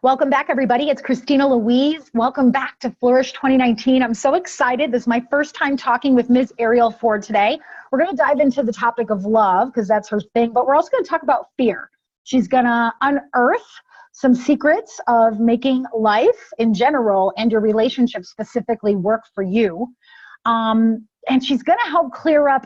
Welcome back, everybody. It's Christina Louise. Welcome back to Flourish 2019. I'm so excited. This is my first time talking with Ms. Arielle Ford today. We're going to dive into the topic of love because that's her thing, but we're also going to talk about fear. She's going to unearth some secrets of making life in general and your relationship specifically work for you. And she's going to help clear up,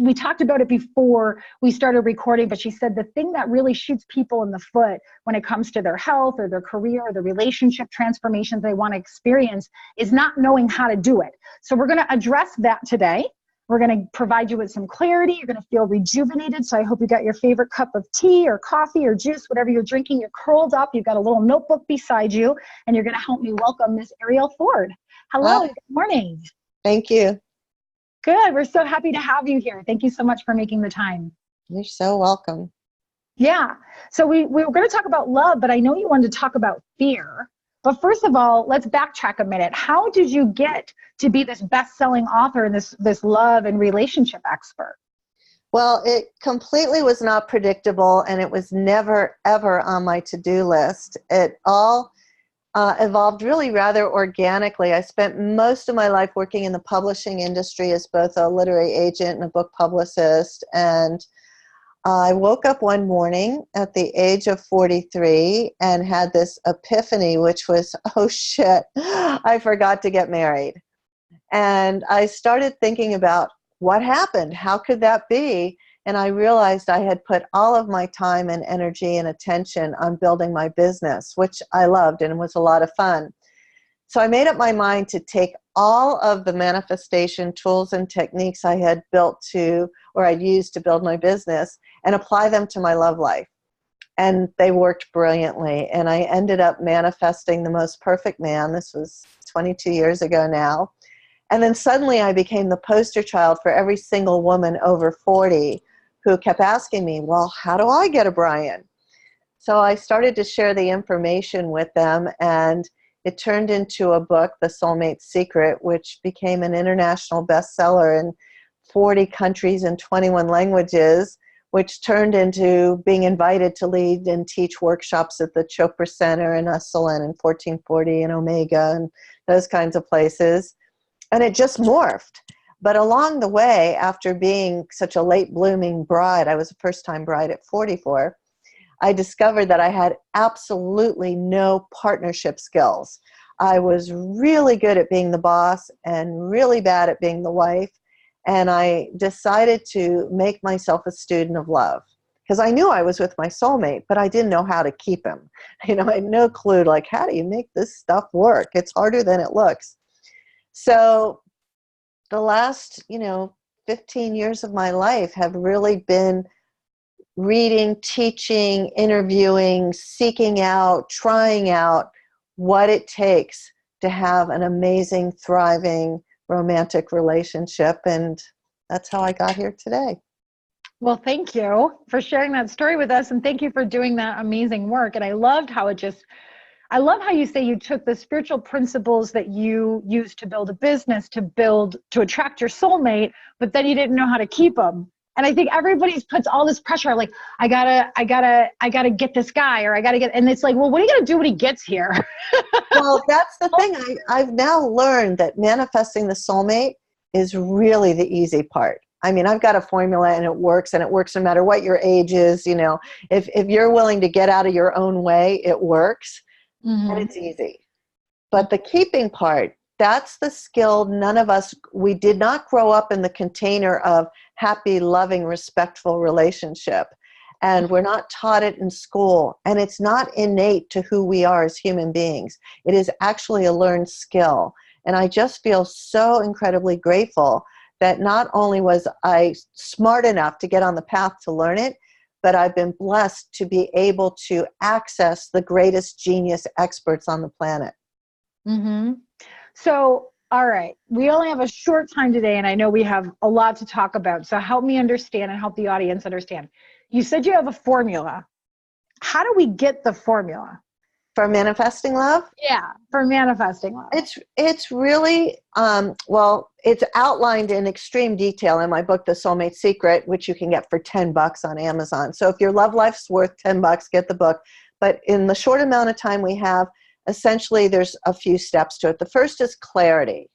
we talked about it before we started recording, but she said the thing that really shoots people in the foot when it comes to their health or their career or the relationship transformations they want to experience is not knowing how to do it. So we're going to address that today. We're going to provide you with some clarity. You're going to feel rejuvenated. So I hope you got your favorite cup of tea or coffee or juice, whatever you're drinking. You're curled up. You've got a little notebook beside you, and you're going to help me welcome Ms. Arielle Ford. Hello. Hi. Good morning. Thank you. Good. We're so happy to have you here. Thank you so much for making the time. You're so welcome. Yeah. So we were going to talk about love, but I know you wanted to talk about fear. But first of all, let's backtrack a minute. How did you get to be this best-selling author and this love and relationship expert? Well, it completely was not predictable, and it was never, ever on my to-do list. It all evolved really rather organically. I spent most of my life working in the publishing industry as both a literary agent and a book publicist. And I woke up one morning at the age of 43 and had this epiphany, which was, oh shit, I forgot to get married. And I started thinking about what happened? How could that be? And I realized I had put all of my time and energy and attention on building my business, which I loved and was a lot of fun. So I made up my mind to take all of the manifestation tools and techniques I had built I'd used to build my business and apply them to my love life. And they worked brilliantly. And I ended up manifesting the most perfect man. This was 22 years ago now. And then suddenly I became the poster child for every single woman over 40 who kept asking me, well, how do I get a Brian? So I started to share the information with them, and it turned into a book, The Soulmate Secret, which became an international bestseller in 40 countries and 21 languages, which turned into being invited to lead and teach workshops at the Chopra Center in Esalen and 1440 and Omega and those kinds of places. And it just morphed. But along the way, after being such a late blooming bride, I was a first-time bride at 44, I discovered that I had absolutely no partnership skills. I was really good at being the boss and really bad at being the wife. And I decided to make myself a student of love because I knew I was with my soulmate, but I didn't know how to keep him. I had no clue, like, how do you make this stuff work? It's harder than it looks. So the last, 15 years of my life have really been reading, teaching, interviewing, seeking out, trying out what it takes to have an amazing, thriving, romantic relationship. And that's how I got here today. Well, thank you for sharing that story with us. And thank you for doing that amazing work. And I loved how I love how you say you took the spiritual principles that you used to build a business, to attract your soulmate, but then you didn't know how to keep them. And I think everybody puts all this pressure, like, I gotta get this guy, or and it's like, well, what are you gonna do when he gets here? Well, that's the thing. I've now learned that manifesting the soulmate is really the easy part. I mean, I've got a formula and it works no matter what your age is. If you're willing to get out of your own way, it works. Mm-hmm. And it's easy. But the keeping part, that's the skill we did not grow up in the container of happy, loving, respectful relationship. And we're not taught it in school. And it's not innate to who we are as human beings. It is actually a learned skill. And I just feel so incredibly grateful that not only was I smart enough to get on the path to learn it, but I've been blessed to be able to access the greatest genius experts on the planet. Mm-hmm. So, all right, we only have a short time today, and I know we have a lot to talk about. So help me understand and help the audience understand. You said you have a formula. How do we get the formula? For manifesting love? Yeah, for manifesting love. It's really, it's outlined in extreme detail in my book, The Soulmate Secret, which you can get for $10 on Amazon. So if your love life's worth $10, get the book. But in the short amount of time we have, essentially there's a few steps to it. The first is clarity.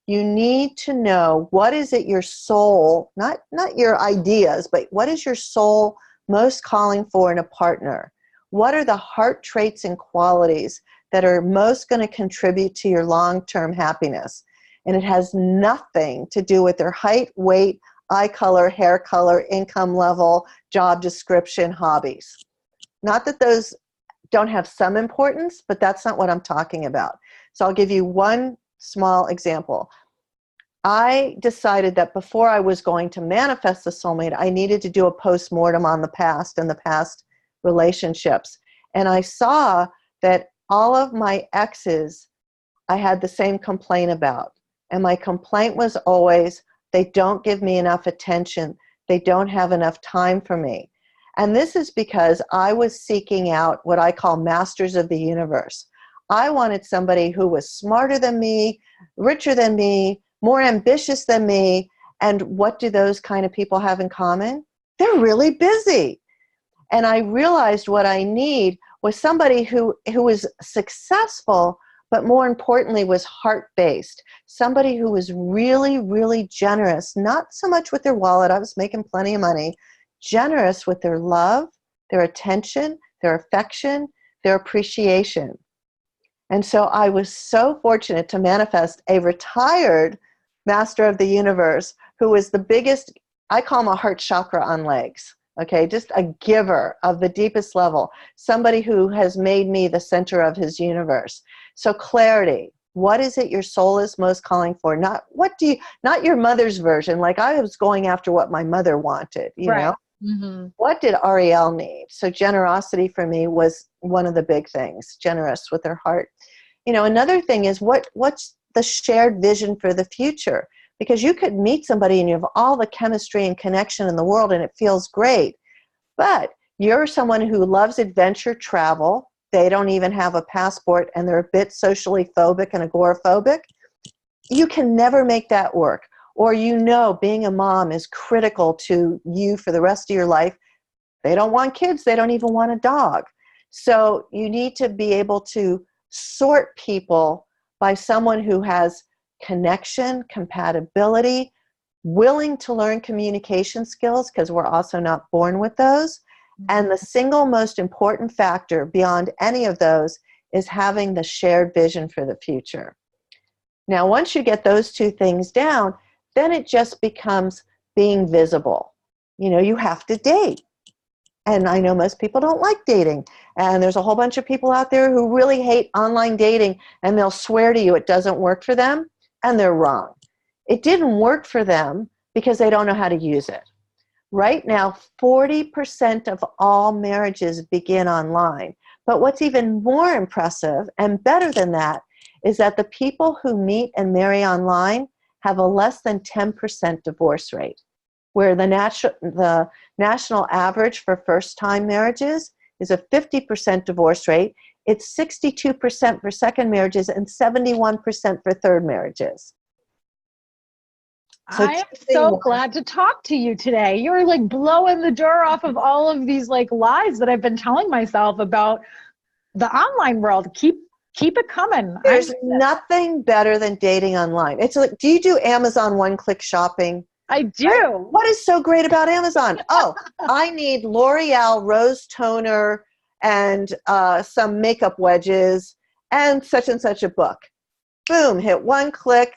You need to know, what is it your soul, not your ideas, but what is your soul most calling for in a partner? What are the heart traits and qualities that are most going to contribute to your long-term happiness? And it has nothing to do with their height, weight, eye color, hair color, income level, job description, hobbies. Not that those don't have some importance, but that's not what I'm talking about. So I'll give you one small example. I decided that before I was going to manifest the soulmate, I needed to do a postmortem on the past and the past relationships. And I saw that all of my exes, I had the same complaint about. And my complaint was always, they don't give me enough attention. They don't have enough time for me. And this is because I was seeking out what I call masters of the universe. I wanted somebody who was smarter than me, richer than me, more ambitious than me. And what do those kind of people have in common? They're really busy. And I realized what I need was somebody who was successful, but more importantly was heart-based. Somebody who was really, really generous, not so much with their wallet, I was making plenty of money, generous with their love, their attention, their affection, their appreciation. And so I was so fortunate to manifest a retired master of the universe who was the biggest, I call him a heart chakra on legs. Okay, just a giver of the deepest level, somebody who has made me the center of his universe. So clarity, what is it your soul is most calling for? Not your mother's version, like I was going after what my mother wanted, you know? Mm-hmm. What did Arielle need? So generosity for me was one of the big things, generous with her heart. You know, another thing is what's the shared vision for the future? Because you could meet somebody and you have all the chemistry and connection in the world and it feels great. But you're someone who loves adventure travel. They don't even have a passport and they're a bit socially phobic and agoraphobic. You can never make that work. Or you know being a mom is critical to you for the rest of your life. They don't want kids. They don't even want a dog. So you need to be able to sort people by someone who has connection, compatibility, willing to learn communication skills, because we're also not born with those. And the single most important factor beyond any of those is having the shared vision for the future. Now, once you get those two things down, then it just becomes being visible. You know, you have to date. And I know most people don't like dating. And there's a whole bunch of people out there who really hate online dating, and they'll swear to you it doesn't work for them. And they're wrong. It didn't work for them because they don't know how to use it. Right now, 40% of all marriages begin online. But what's even more impressive and better than that is that the people who meet and marry online have a less than 10% divorce rate, where the national average for first-time marriages is a 50% divorce rate. It's 62% for second marriages and 71% for third marriages. So I am so glad to talk to you today. You're like blowing the door off of all of these like lies that I've been telling myself about the online world. Keep it coming. There's nothing better than dating online. It's like, do you do Amazon one-click shopping? I do. Right? What is so great about Amazon? Oh, I need L'Oreal rose toner and some makeup wedges and such a book. Boom, hit one click,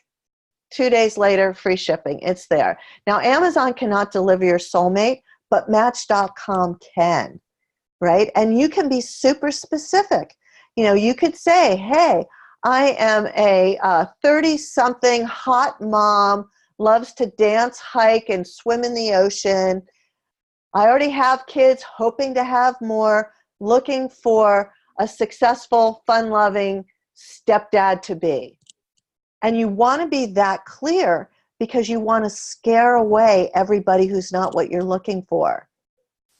2 days later, free shipping. It's there. Now, Amazon cannot deliver your soulmate, but Match.com can, right? And you can be super specific. You know, you could say, hey, I am a 30-something hot mom, loves to dance, hike, and swim in the ocean. I already have kids, hoping to have more, looking for a successful, fun-loving stepdad-to-be. And you want to be that clear because you want to scare away everybody who's not what you're looking for.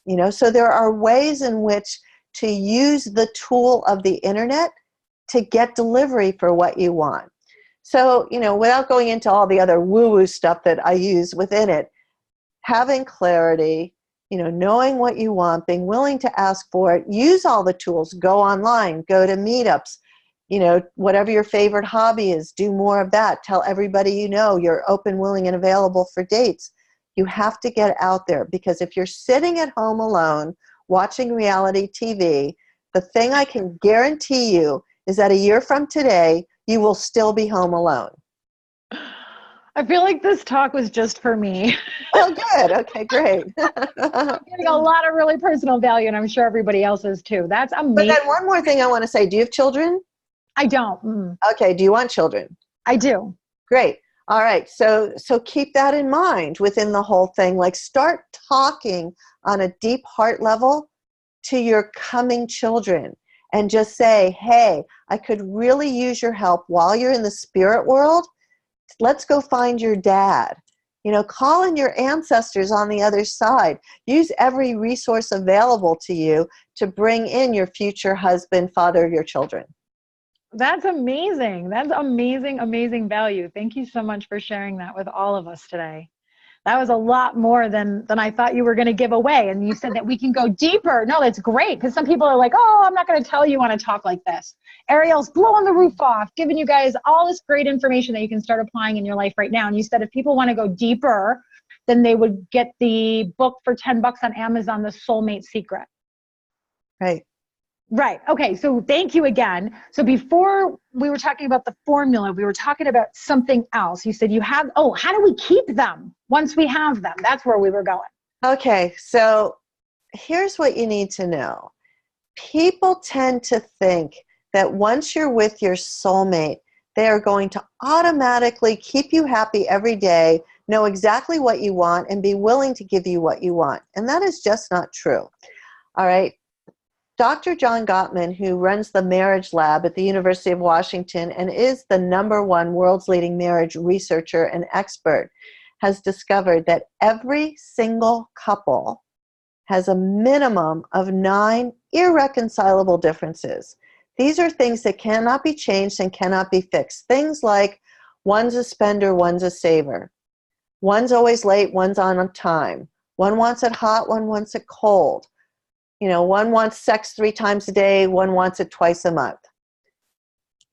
You know, so there are ways in which to use the tool of the internet to get delivery for what you want. So, you know, without going into all the other woo-woo stuff that I use within it, having clarity, knowing what you want, being willing to ask for it, use all the tools, go online, go to meetups, whatever your favorite hobby is, do more of that. Tell everybody you're open, willing, and available for dates. You have to get out there, because if you're sitting at home alone watching reality TV, the thing I can guarantee you is that a year from today, you will still be home alone. I feel like this talk was just for me. Oh, good. Okay, great. I'm getting a lot of really personal value, and I'm sure everybody else is too. That's amazing. But then one more thing I want to say. Do you have children? I don't. Okay. Do you want children? I do. Great. All right. So keep that in mind within the whole thing. Like, start talking on a deep heart level to your coming children and just say, hey, I could really use your help while you're in the spirit world. Let's go find your dad. Call in your ancestors on the other side. Use every resource available to you to bring in your future husband, father of your children. That's amazing. That's amazing, amazing value. Thank you so much for sharing that with all of us today. That was a lot more than I thought you were going to give away. And you said that we can go deeper. No, that's great, because some people are like, oh, I'm not going to tell you on a talk like this. Arielle's blowing the roof off, giving you guys all this great information that you can start applying in your life right now. And you said if people want to go deeper, then they would get the book for $10 on Amazon, The Soulmate Secret. Right. Right. Okay. So thank you again. So before we were talking about the formula, we were talking about something else. You said how do we keep them once we have them? That's where we were going. Okay. So here's what you need to know. People tend to think that once you're with your soulmate, they are going to automatically keep you happy every day, know exactly what you want, and be willing to give you what you want. And that is just not true. All right. Dr. John Gottman, who runs the Marriage Lab at the University of Washington and is the #1 world's leading marriage researcher and expert, has discovered that every single couple has a minimum of 9 irreconcilable differences. These are things that cannot be changed and cannot be fixed. Things like one's a spender, one's a saver. One's always late, one's on time. One wants it hot, one wants it cold. One wants sex 3 times a day, one wants it twice a month.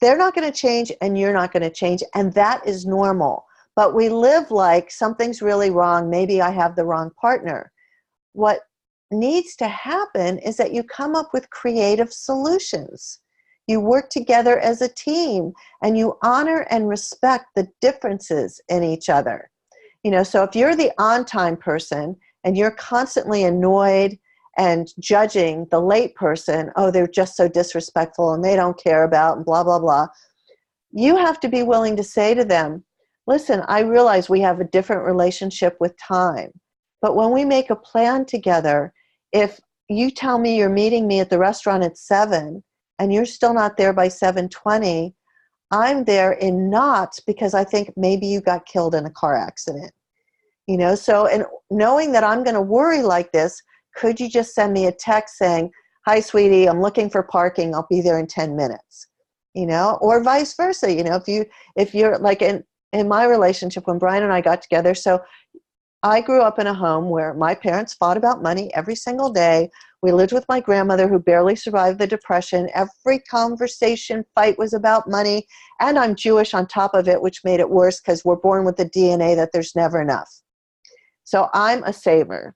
They're not going to change, and you're not going to change, and that is normal. But we live like something's really wrong. Maybe I have the wrong partner. What needs to happen is that you come up with creative solutions. You work together as a team, and you honor and respect the differences in each other. So if you're the on-time person and you're constantly annoyed and judging the late person, oh, they're just so disrespectful and they don't care about and blah, blah, blah. You have to be willing to say to them, listen, I realize we have a different relationship with time, but when we make a plan together, if you tell me you're meeting me at the restaurant at 7 and you're still not there by 7:20, I'm there in knots because I think maybe you got killed in a car accident. So, and knowing that I'm going to worry like this, could you just send me a text saying, hi, sweetie, I'm looking for parking. I'll be there in 10 minutes, or vice versa. If you're like in my relationship when Brian and I got together. So I grew up in a home where my parents fought about money every single day. We lived with my grandmother who barely survived the Depression. Every conversation, fight was about money. And I'm Jewish on top of it, which made it worse because we're born with the DNA that there's never enough. So I'm a saver.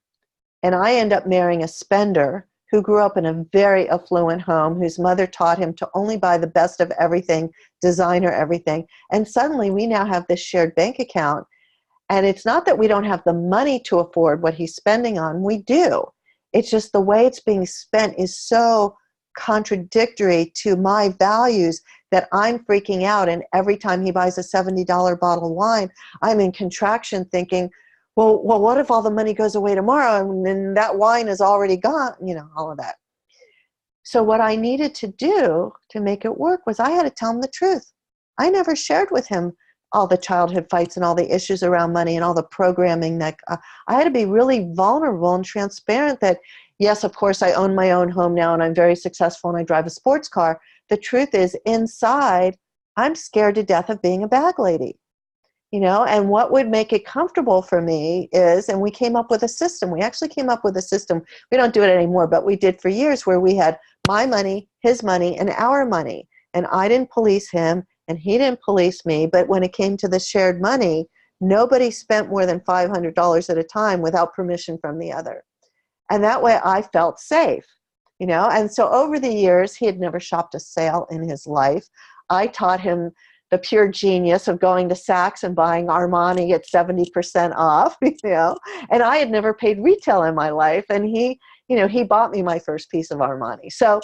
And I end up marrying a spender who grew up in a very affluent home, whose mother taught him to only buy the best of everything, designer everything. And suddenly we now have this shared bank account. And it's not that we don't have the money to afford what he's spending on. We do. It's just the way it's being spent is so contradictory to my values that I'm freaking out. And every time he buys a $70 bottle of wine, I'm in contraction thinking, well, what if all the money goes away tomorrow and then that wine is already gone, all of that. So what I needed to do to make it work was I had to tell him the truth. I never shared with him all the childhood fights and all the issues around money and all the programming that I had to be really vulnerable and transparent that, yes, of course, I own my own home now and I'm very successful and I drive a sports car. The truth is inside, I'm scared to death of being a bag lady. And what would make it comfortable for me is, and we came up with a system. We actually came up with a system. We don't do it anymore, but we did for years, where we had my money, his money, and our money. And I didn't police him, and he didn't police me. But when it came to the shared money, nobody spent more than $500 at a time without permission from the other. And that way I felt safe, And so over the years, he had never shopped a sale in his life. I taught him the pure genius of going to Saks and buying Armani at 70% off, and I had never paid retail in my life. And he bought me my first piece of Armani. So,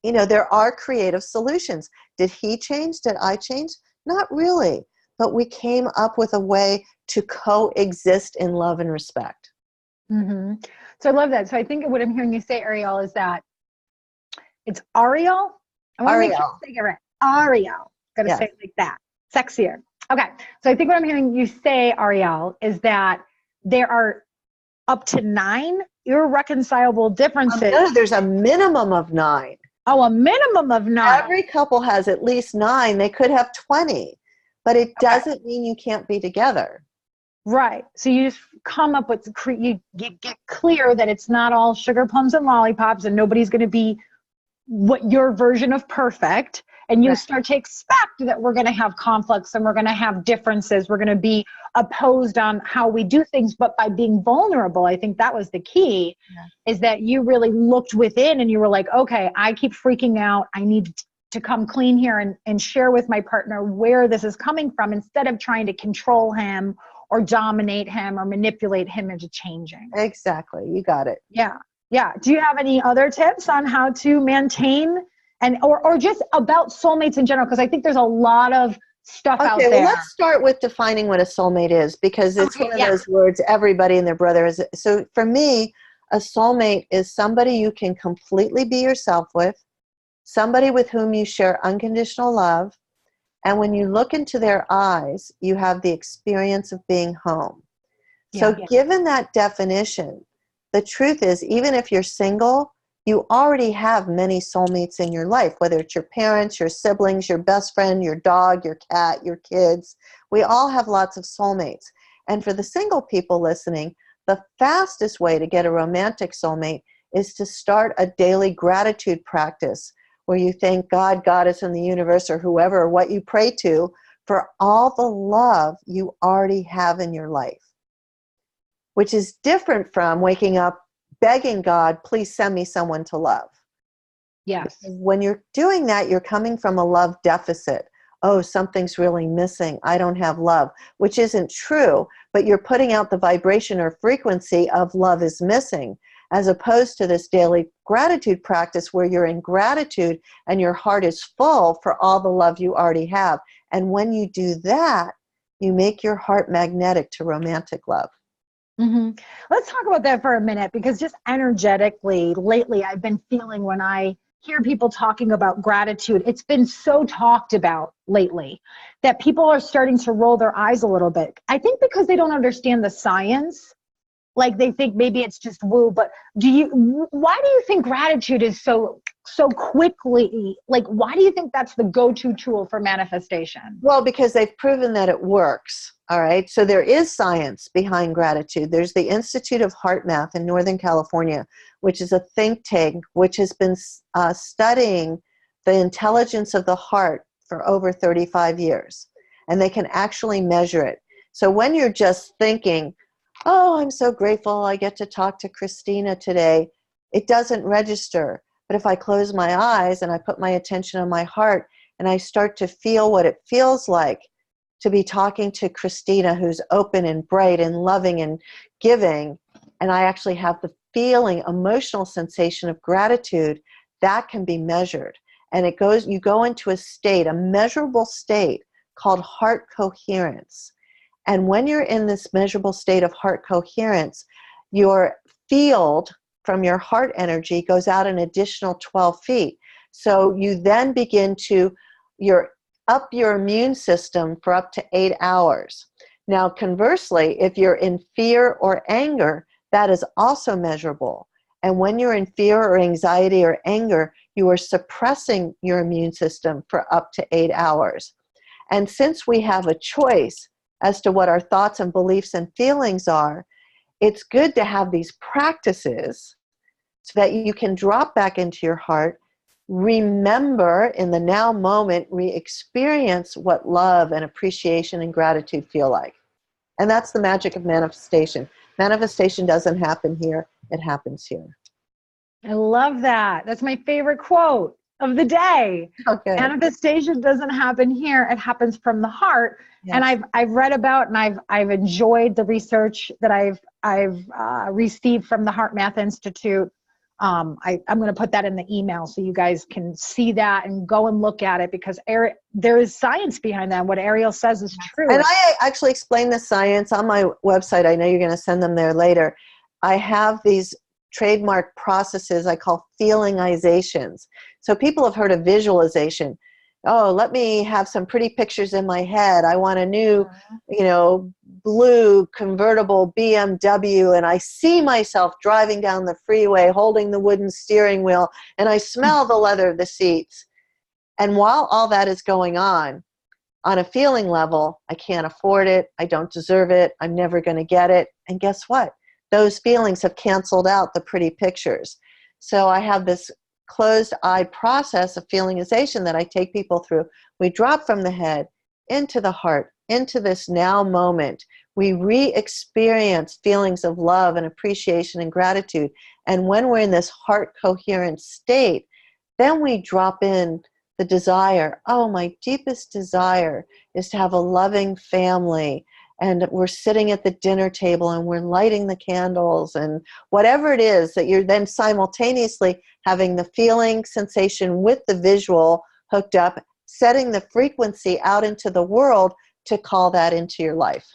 there are creative solutions. Did he change? Did I change? Not really. But we came up with a way to coexist in love and respect. Mm-hmm. So I love that. So I think what I'm hearing you say, Arielle, is that it's Arielle. I want to make sure I'm saying it right. Arielle. Got to say it like that. Sexier. Okay. So I think what I'm hearing you say, Arielle, is that there are up to 9 irreconcilable differences. No, there's a minimum of 9. Oh, a minimum of 9. Every couple has at least 9. They could have 20, but it doesn't mean you can't be together. Right. So you just come up with, you get clear that it's not all sugar plums and lollipops, and nobody's going to be what your version of perfect. And you start to expect that we're going to have conflicts, and we're going to have differences. We're going to be opposed on how we do things. But by being vulnerable, I think that was the key, is that you really looked within and you were like, okay, I keep freaking out. I need to come clean here and share with my partner where this is coming from, instead of trying to control him or dominate him or manipulate him into changing. Exactly. You got it. Yeah. Yeah. Do you have any other tips on how to maintain or just about soulmates in general? Because I think there's a lot of stuff out there. Well, let's start with defining what a soulmate is, because it's one of those words everybody and their brother is. So for me, a soulmate is somebody you can completely be yourself with, somebody with whom you share unconditional love, and when you look into their eyes, you have the experience of being home. So given that definition, the truth is, even if you're single, you already have many soulmates in your life, whether it's your parents, your siblings, your best friend, your dog, your cat, your kids. We all have lots of soulmates. And for the single people listening, the fastest way to get a romantic soulmate is to start a daily gratitude practice, where you thank God, Goddess, and the universe, or whoever, or what you pray to, for all the love you already have in your life, which is different from waking up begging God, please send me someone to love. Yes. When you're doing that, you're coming from a love deficit. Oh, something's really missing. I don't have love, which isn't true, but you're putting out the vibration or frequency of love is missing, as opposed to this daily gratitude practice where you're in gratitude and your heart is full for all the love you already have. And when you do that, you make your heart magnetic to romantic love. Mm-hmm. Let's talk about that for a minute, because just energetically lately, I've been feeling, when I hear people talking about gratitude, it's been so talked about letely that people are starting to roll their eyes a little bit. I think because they don't understand the science. Like, they think maybe it's just woo, but why do you think gratitude is so quickly, like, why do you think that's the go-to tool for manifestation? Well, because they've proven that it works. All right. So there is science behind gratitude. There's the Institute of Heart Math in Northern California, which is a think tank which has been studying the intelligence of the heart for over 35 years. And they can actually measure it. So when you're just thinking, oh, I'm so grateful I get to talk to Christina today, it doesn't register. But if I close my eyes and I put my attention on my heart and I start to feel what it feels like to be talking to Christina, who's open and bright and loving and giving, and I actually have the feeling, emotional sensation of gratitude, that can be measured. And you go into a state, a measurable state called heart coherence. And when you're in this measurable state of heart coherence, your field from your heart energy goes out an additional 12 feet. So you then begin to, up your immune system for up to 8 hours. Now, conversely, if you're in fear or anger, that is also measurable. And when you're in fear or anxiety or anger, you are suppressing your immune system for up to 8 hours. And since we have a choice as to what our thoughts and beliefs and feelings are, it's good to have these practices so that you can drop back into your heart, remember in the now moment, re-experience what love and appreciation and gratitude feel like. And that's the magic of manifestation. Manifestation doesn't happen here, it happens here. I love that. That's my favorite quote of the day. Okay. Manifestation doesn't happen here, it happens from the heart. Yes. And I've read about and I've enjoyed the research that I've received from the Heart Math Institute. I'm going to put that in the email so you guys can see that and go and look at it, because there is science behind that. What Arielle says is true. And I actually explain the science on my website. I know you're going to send them there later. I have these trademark processes I call feeling izations. So people have heard of visualization. Oh, let me have some pretty pictures in my head. I want a new, blue convertible BMW, and I see myself driving down the freeway holding the wooden steering wheel, and I smell the leather of the seats. And while all that is going on a feeling level, I can't afford it, I don't deserve it, I'm never going to get it. And guess what? Those feelings have canceled out the pretty pictures. So I have this closed eye process of feelingization that I take people through. We drop from the head into the heart, into this now moment. We re-experience feelings of love and appreciation and gratitude. And when we're in this heart coherent state, then we drop in the desire. Oh, my deepest desire is to have a loving family. And we're sitting at the dinner table and we're lighting the candles and whatever it is that you're then simultaneously having the feeling sensation with the visual hooked up, setting the frequency out into the world to call that into your life.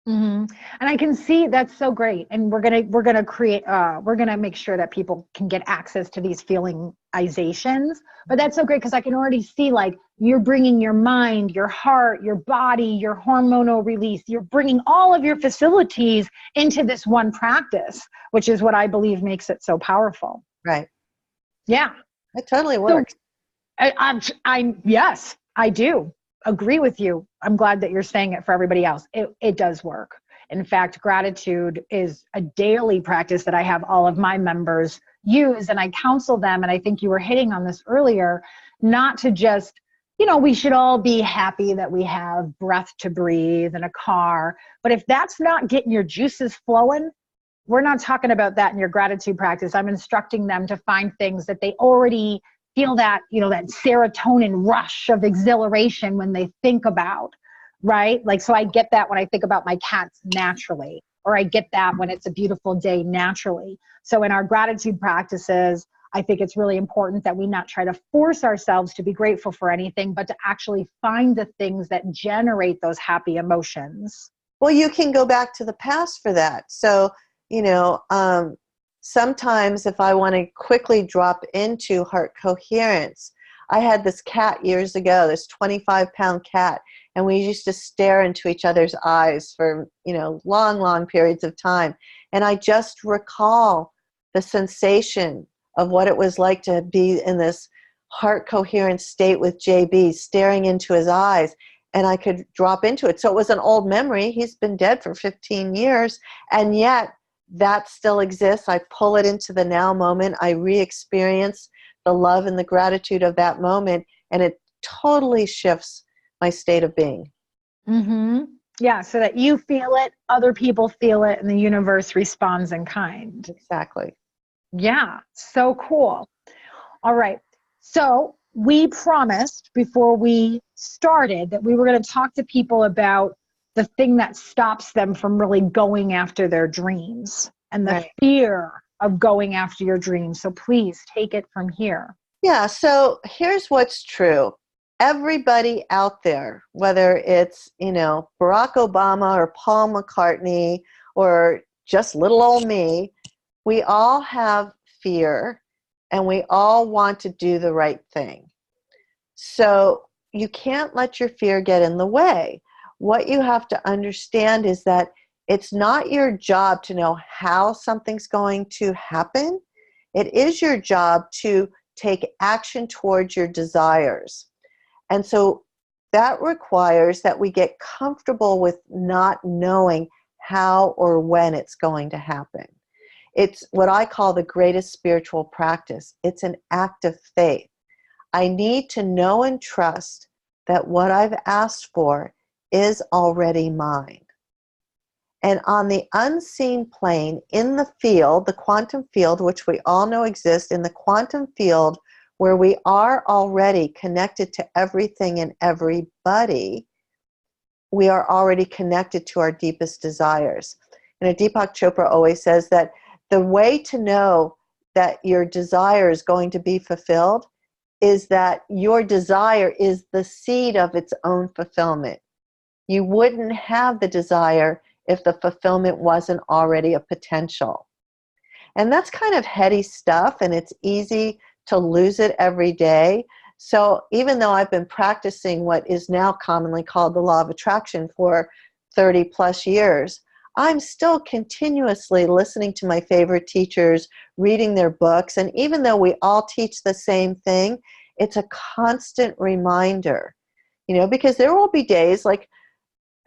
Mm-hmm. And I can see that's so great. And we're gonna create we're gonna make sure that people can get access to these feelingizations. But that's so great because I can already see, like, you're bringing your mind, your heart, your body, your hormonal release. You're bringing all of your facilities into this one practice, which is what I believe makes it so powerful. Right. Yeah. It totally works. So, yes, I do agree with you. I'm glad that you're saying it for everybody else. It does work. In fact, gratitude is a daily practice that I have all of my members use, and I counsel them. And I think you were hitting on this earlier, not to just, we should all be happy that we have breath to breathe and a car. But if that's not getting your juices flowing, we're not talking about that in your gratitude practice. I'm instructing them to find things that they already feel that, that serotonin rush of exhilaration when they think about, right? Like, so I get that when I think about my cats naturally, or I get that when it's a beautiful day naturally. So in our gratitude practices, I think it's really important that we not try to force ourselves to be grateful for anything, but to actually find the things that generate those happy emotions. Well, you can go back to the past for that. So, sometimes if I want to quickly drop into heart coherence, I had this cat years ago, this 25-pound cat, and we used to stare into each other's eyes for, long, long periods of time. And I just recall the sensation of what it was like to be in this heart coherent state with JB, staring into his eyes, and I could drop into it. So it was an old memory. He's been dead for 15 years, and yet that still exists. I pull it into the now moment. I re-experience the love and the gratitude of that moment, and it totally shifts my state of being. Mm-hmm. Yeah, so that you feel it, other people feel it, and the universe responds in kind. Exactly. Yeah, so cool. All right. So we promised before we started that we were going to talk to people about the thing that stops them from really going after their dreams and the Right. fear of going after your dreams. So please take it from here. Yeah, so here's what's true. Everybody out there, whether it's, Barack Obama or Paul McCartney or just little old me, we all have fear and we all want to do the right thing. So you can't let your fear get in the way. What you have to understand is that it's not your job to know how something's going to happen. It is your job to take action towards your desires. And so that requires that we get comfortable with not knowing how or when it's going to happen. It's what I call the greatest spiritual practice. It's an act of faith. I need to know and trust that what I've asked for is already mine. And on the unseen plane, in the field, the quantum field, which we all know exists, in the quantum field where we are already connected to everything and everybody, we are already connected to our deepest desires. And Deepak Chopra always says that the way to know that your desire is going to be fulfilled is that your desire is the seed of its own fulfillment. You wouldn't have the desire if the fulfillment wasn't already a potential. And that's kind of heady stuff, and it's easy to lose it every day. So even though I've been practicing what is now commonly called the law of attraction for 30 plus years, I'm still continuously listening to my favorite teachers, reading their books, and even though we all teach the same thing, it's a constant reminder, because there will be days like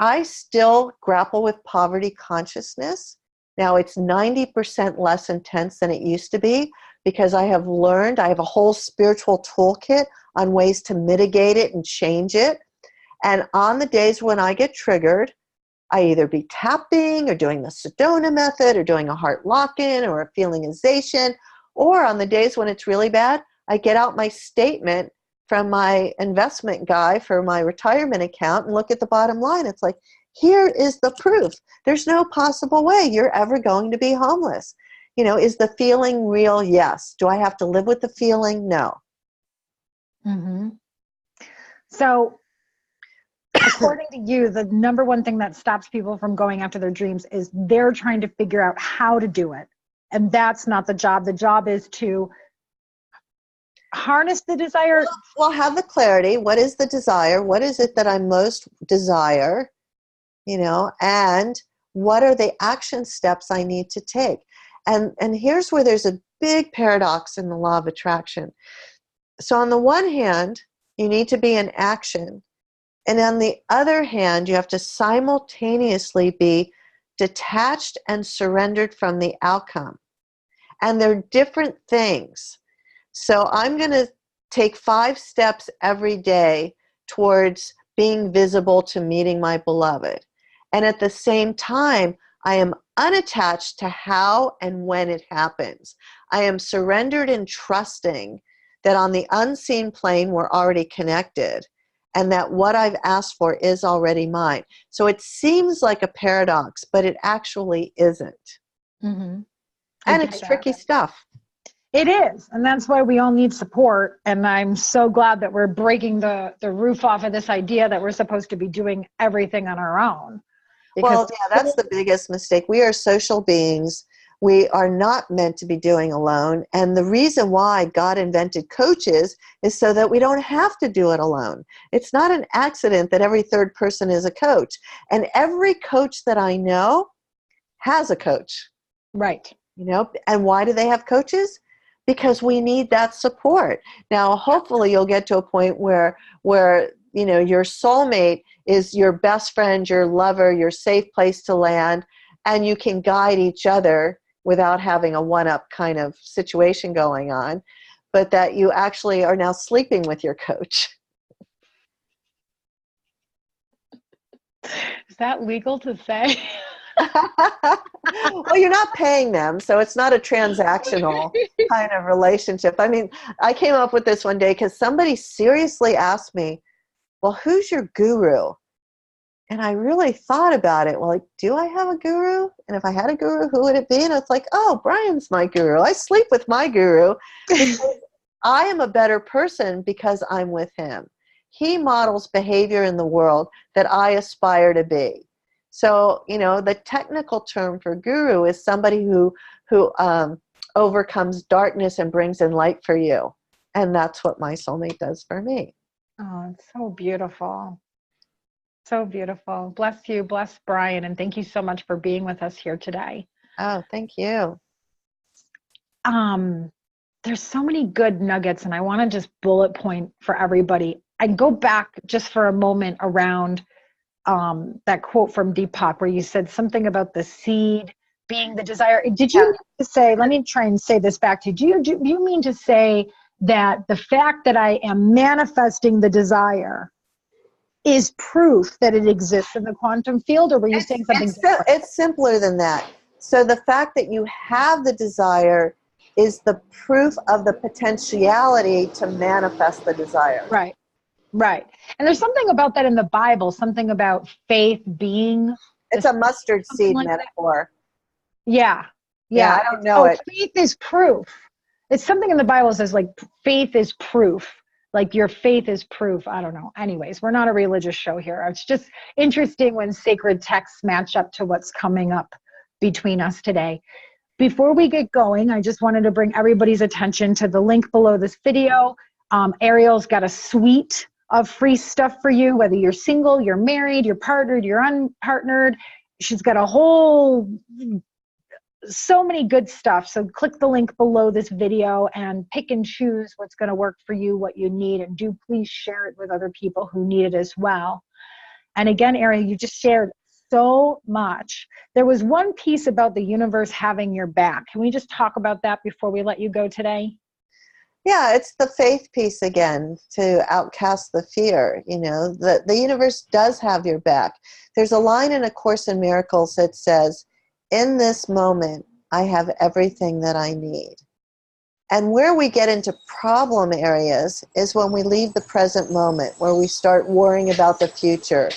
I still grapple with poverty consciousness. Now it's 90% less intense than it used to be because I have learned, I have a whole spiritual toolkit on ways to mitigate it and change it. And on the days when I get triggered, I either be tapping or doing the Sedona method or doing a heart lock-in or a feeling ization, or on the days when it's really bad, I get out my statement from my investment guy for my retirement account and look at the bottom line. It's like, here is the proof. There's no possible way you're ever going to be homeless. Is the feeling real? Yes. Do I have to live with the feeling? No. Mm-hmm. So according to you, the number one thing that stops people from going after their dreams is they're trying to figure out how to do it. And that's not the job. The job is to harness the desire. Well, have the clarity. What is the desire? What is it that I most desire? And what are the action steps I need to take? And here's where there's a big paradox in the law of attraction. So on the one hand, you need to be in action. And on the other hand, you have to simultaneously be detached and surrendered from the outcome. And they're different things. So I'm going to take 5 steps every day towards being visible to meeting my beloved. And at the same time, I am unattached to how and when it happens. I am surrendered and trusting that on the unseen plane, we're already connected and that what I've asked for is already mine. So it seems like a paradox, but it actually isn't. Mm-hmm. And it's tricky stuff. It is. And that's why we all need support. And I'm so glad that we're breaking the roof off of this idea that we're supposed to be doing everything on our own. Well, yeah, that's the biggest mistake. We are social beings. We are not meant to be doing alone. And the reason why God invented coaches is so that we don't have to do it alone. It's not an accident that every third person is a coach. And every coach that I know has a coach. Right. And why do they have coaches? Because we need that support. Now, hopefully you'll get to a point where your soulmate is your best friend, your lover, your safe place to land, and you can guide each other without having a one-up kind of situation going on, but that you actually are now sleeping with your coach. Is that legal to say? Well, you're not paying them, so it's not a transactional kind of relationship. I mean, I came up with this one day because somebody seriously asked me, well, who's your guru? And I really thought about it. Well, do I have a guru? And if I had a guru, who would it be? And it's like, oh, Brian's my guru. I sleep with my guru because I am a better person because I'm with him. He models behavior in the world that I aspire to be. So, the technical term for guru is somebody who overcomes darkness and brings in light for you. And that's what my soulmate does for me. Oh, it's so beautiful. So beautiful. Bless you. Bless Brian. And thank you so much for being with us here today. Oh, thank you. There's so many good nuggets, and I want to just bullet point for everybody I go back just for a moment around that quote from Deepak where you said something about the seed being the desire. Did you Yeah. mean to say, let me try and say this back to you. Do you mean to say that the fact that I am manifesting the desire is proof that it exists in the quantum field, or were you saying something different? It's simpler than that. So the fact that you have the desire is the proof of the potentiality to manifest the desire. Right. Right. And there's something about that in the Bible, something about faith being It's a mustard seed like metaphor. yeah. Yeah, Yeah. I don't know it. Faith is proof. It's something in the Bible that says like faith is proof. Like your faith is proof. I don't know. Anyways, we're not a religious show here. It's just interesting when sacred texts match up to what's coming up between us today. Before we get going, I just wanted to bring everybody's attention to the link below this video. Arielle's got a suite of free stuff for you, whether you're single, you're married, you're partnered, you're unpartnered. She's got a whole, so many good stuff. So click the link below this video and pick and choose what's going to work for you, what you need, and do please share it with other people who need it as well. And again, Arielle, you just shared so much. There was one piece about the universe having your back. Can we just talk about that before we let you go today? Yeah, it's the faith piece again, to outcast the fear. You know, the universe does have your back. There's a line in A Course in Miracles that says, in this moment, I have everything that I need. And where we get into problem areas is when we leave the present moment, where we start worrying about the future.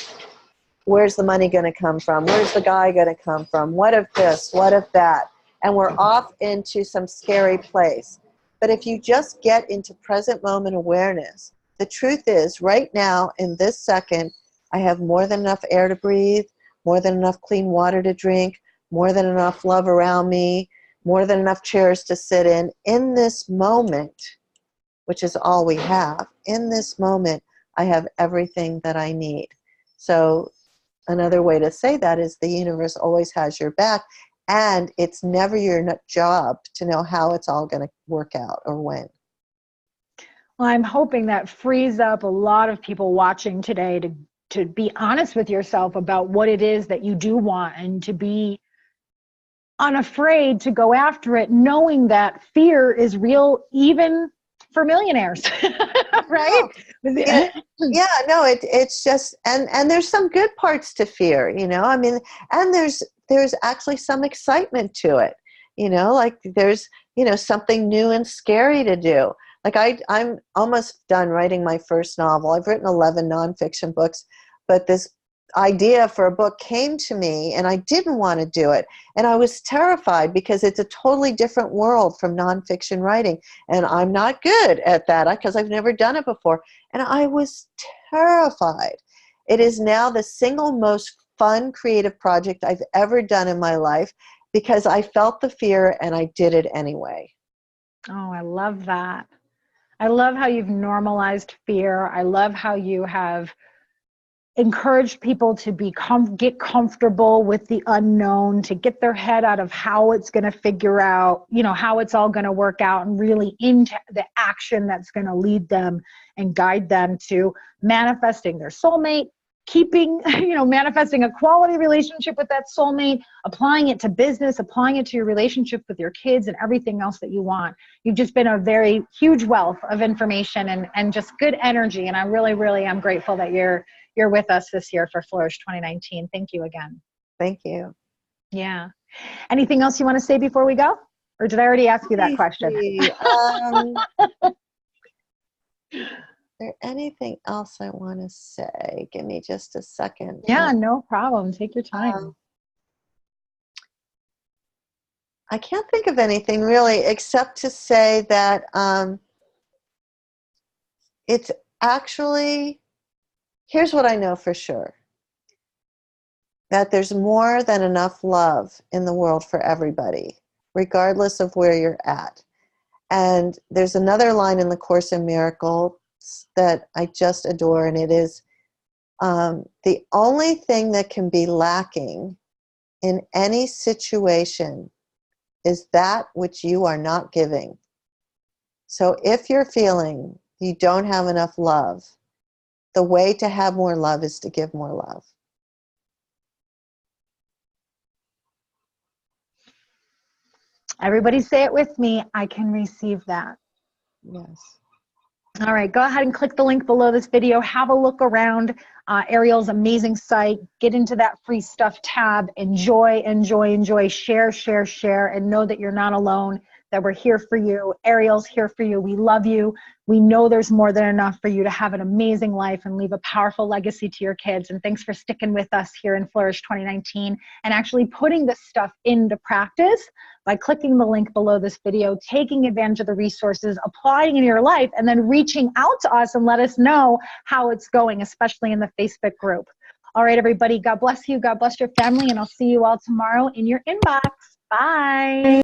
Where's the money going to come from? Where's the guy going to come from? What if this? What if that? And we're off into some scary place. But if you just get into present moment awareness, the truth is right now in this second, I have more than enough air to breathe, more than enough clean water to drink, more than enough love around me, more than enough chairs to sit in this moment, which is all we have. In this moment, I have everything that I need. So another way to say that is the universe always has your back, and it's never your job to know how it's all going to work out or when. Well, I'm hoping that frees up a lot of people watching today to be honest with yourself about what it is that you do want, and to be unafraid to go after it, knowing that fear is real even for millionaires. Right? Yeah, no, it's just, and there's some good parts to fear, you know, I mean, and there's actually some excitement to it, you know, like there's, you know, something new and scary to do. Like I'm almost done writing my first novel. I've written 11 nonfiction books, but this idea for a book came to me and I didn't want to do it. And I was terrified because it's a totally different world from nonfiction writing. And I'm not good at that because I've never done it before. And I was terrified. It is now the single most fun creative project I've ever done in my life because I felt the fear and I did it anyway. Oh, I love that. I love how you've normalized fear. I love how you have encouraged people to get comfortable with the unknown, to get their head out of how it's going to figure out, you know, how it's all going to work out, and really into the action that's going to lead them and guide them to manifesting their soulmate, keeping, you know, manifesting a quality relationship with that soulmate, applying it to business, applying it to your relationship with your kids and everything else that you want. You've just been a very huge wealth of information and just good energy. And I really, really am grateful that you're with us this year for Flourish 2019. Thank you again. Thank you. Yeah. Anything else you want to say before we go? Or did I already ask you that question? Is there anything else I want to say? Give me just a second. Yeah, no problem. Take your time. I can't think of anything really except to say that it's actually, here's what I know for sure. That there's more than enough love in the world for everybody, regardless of where you're at. And there's another line in the Course in Miracles that I just adore, and it is, the only thing that can be lacking in any situation is that which you are not giving. So if you're feeling you don't have enough love, the way to have more love is to give more love. Everybody say it with me. I can receive that. Yes. All right, go ahead and click the link below this video. Have a look around Arielle's amazing site. Get into that free stuff tab. Enjoy, enjoy, enjoy. Share, share, share, and know that you're not alone, that we're here for you. Arielle's here for you. We love you. We know there's more than enough for you to have an amazing life and leave a powerful legacy to your kids. And thanks for sticking with us here in Flourish 2019 and actually putting this stuff into practice by clicking the link below this video, taking advantage of the resources, applying in your life, and then reaching out to us and let us know how it's going, especially in the Facebook group. All right, everybody, God bless you. God bless your family, and I'll see you all tomorrow in your inbox. Bye.